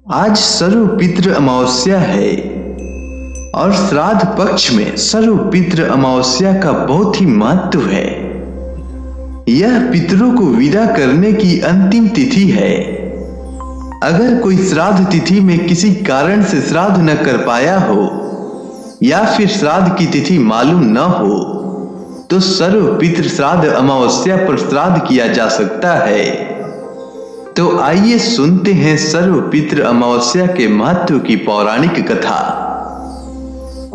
आज सर्व पितृ अमावस्या है और श्राद्ध पक्ष में सर्व पितृ अमावस्या का बहुत ही महत्व है। यह पितरों को विदा करने की अंतिम तिथि है। अगर कोई श्राद्ध तिथि में किसी कारण से श्राद्ध न कर पाया हो या फिर श्राद्ध की तिथि मालूम न हो तो सर्व पितृ श्राद्ध अमावस्या पर श्राद्ध किया जा सकता है। तो आइए सुनते हैं सर्व पितृ अमावस्या के महत्व की पौराणिक कथा।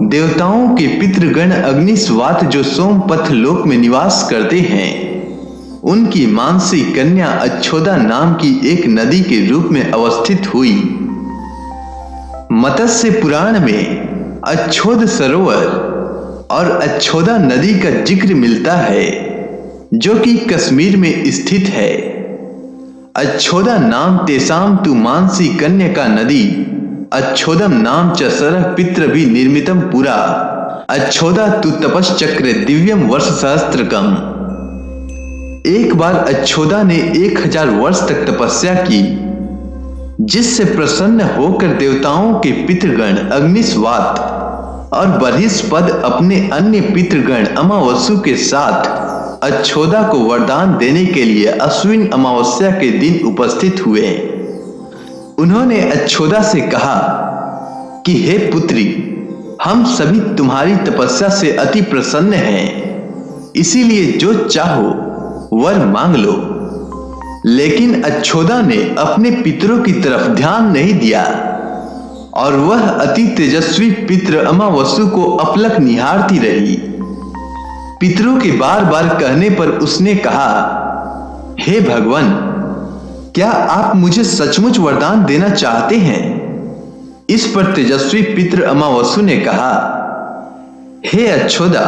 देवताओं के पितृगण अग्निस्वात जो सोमपथ लोक में निवास करते हैं, उनकी मानसी कन्या अच्छोदा नाम की एक नदी के रूप में अवस्थित हुई। मत्स्य पुराण में अच्छोद सरोवर और अच्छोदा नदी का जिक्र मिलता है, जो कि कश्मीर में स्थित है। अच्छोदा नाम तेसाम तु मानसी कन्या का नदी अच्छोदम नाम च सरह पितृ भी निर्मितम पुरा अच्छोदा तु तपश्चक्र दिव्यम वर्ष सहस्त्रकम। एक बार अच्छोदा ने 1000 वर्ष तक तपस्या की, जिससे प्रसन्न होकर देवताओं के पितृगण अग्निस्वात और बर्हिस्पद अपने अन्य पितृगण अमावस्यु के साथ अच्छोदा को वरदान देने के लिए अश्विन अमावस्या के दिन उपस्थित हुए। उन्होंने अच्छोदा से कहा कि हे पुत्री, हम सभी तुम्हारी तपस्या से अति प्रसन्न हैं, इसीलिए जो चाहो वर मांग लो। लेकिन अच्छोदा ने अपने पितरों की तरफ ध्यान नहीं दिया और वह अति तेजस्वी पितृ अमावस्यु को अपलक निहारती रही। पितरों के बार बार कहने पर उसने कहा, हे भगवान, क्या आप मुझे सचमुच वरदान देना चाहते हैं? इस पर तेजस्वी पितृ अमावस्यु ने कहा, हे अच्छोदा,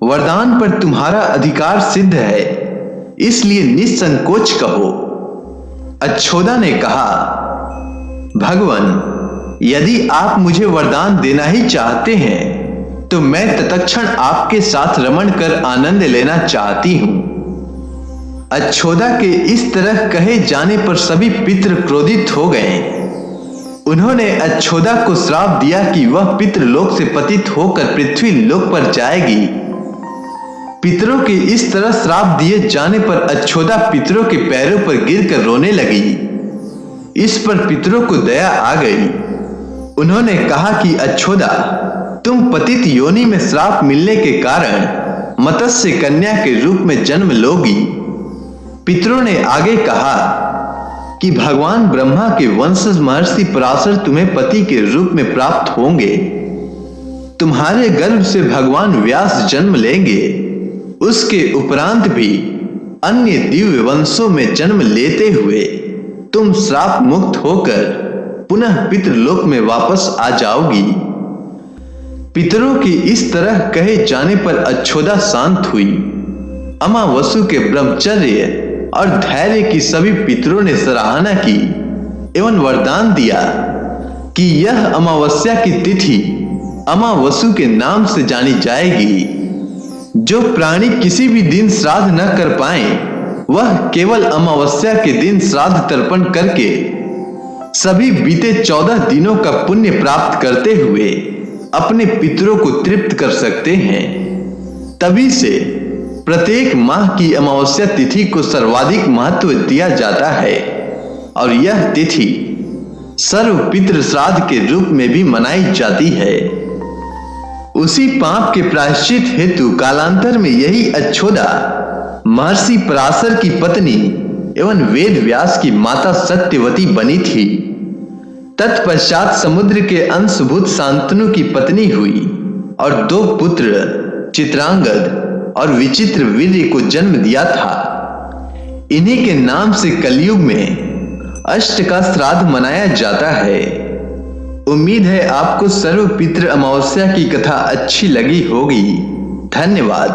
वरदान पर तुम्हारा अधिकार सिद्ध है, इसलिए निसंकोच कहो। अच्छोदा ने कहा, भगवान, यदि आप मुझे वरदान देना ही चाहते हैं तो मैं तत्क्षण आपके साथ रमण कर आनंद लेना चाहती हूं। अच्छोदा के इस तरह कहे जाने पर सभी पितृ क्रोधित हो गए। उन्होंने अच्छोदा को श्राप दिया कि वह पितृलोक से पतित होकर पृथ्वी लोक पर जाएगी। पितरों के इस तरह श्राप दिए जाने पर अच्छोदा पितरों के पैरों पर गिरकर रोने लगी। इस पर पितरों को दया आ गई। उन्होंने कहा कि अच्छोदा, तुम पतित योनि में श्राप मिलने के कारण मत्स्य कन्या के रूप में जन्म लोगी। पितरों ने आगे कहा कि भगवान ब्रह्मा के वंशज महर्षि पराशर तुम्हें पति के रूप में प्राप्त होंगे। तुम्हारे गर्भ से भगवान व्यास जन्म लेंगे। उसके उपरांत भी अन्य दिव्य वंशों में जन्म लेते हुए तुम श्राप मुक्त होकर पुनः पितृलोक में वापस आ जाओगी। पितरों की इस तरह कहे जाने पर अच्छोदा शांत हुई। अमावस्यु के ब्रह्मचर्य और धैर्य की सभी पितरों ने सराहना की एवं वरदान दिया कि यह अमावस्या की तिथि अमावस्यु के नाम से जानी जाएगी। जो प्राणी किसी भी दिन श्राद्ध न कर पाए, वह केवल अमावस्या के दिन श्राद्ध तर्पण करके सभी बीते 14 दिनों का पुण्य प्राप्त करते हुए अपने पितरों को तृप्त कर सकते हैं। तभी से प्रत्येक माह की अमावस्या तिथि को सर्वाधिक महत्व दिया जाता है और यह तिथि सर्व पितृ श्राद्ध के रूप में भी मनाई जाती है। उसी पाप के प्रायश्चित हेतु कालांतर में यही अच्छोदा महर्षि पराशर की पत्नी एवं वेद व्यास की माता सत्यवती बनी थी। तत्पश्चात समुद्र के अंशभूत शांतनु की पत्नी हुई और 2 पुत्र चित्रांगद और विचित्र वीर्य को जन्म दिया था। इन्हीं के नाम से कलयुग में अष्ट का श्राद्ध मनाया जाता है। उम्मीद है आपको सर्व पितृ अमावस्या की कथा अच्छी लगी होगी। धन्यवाद।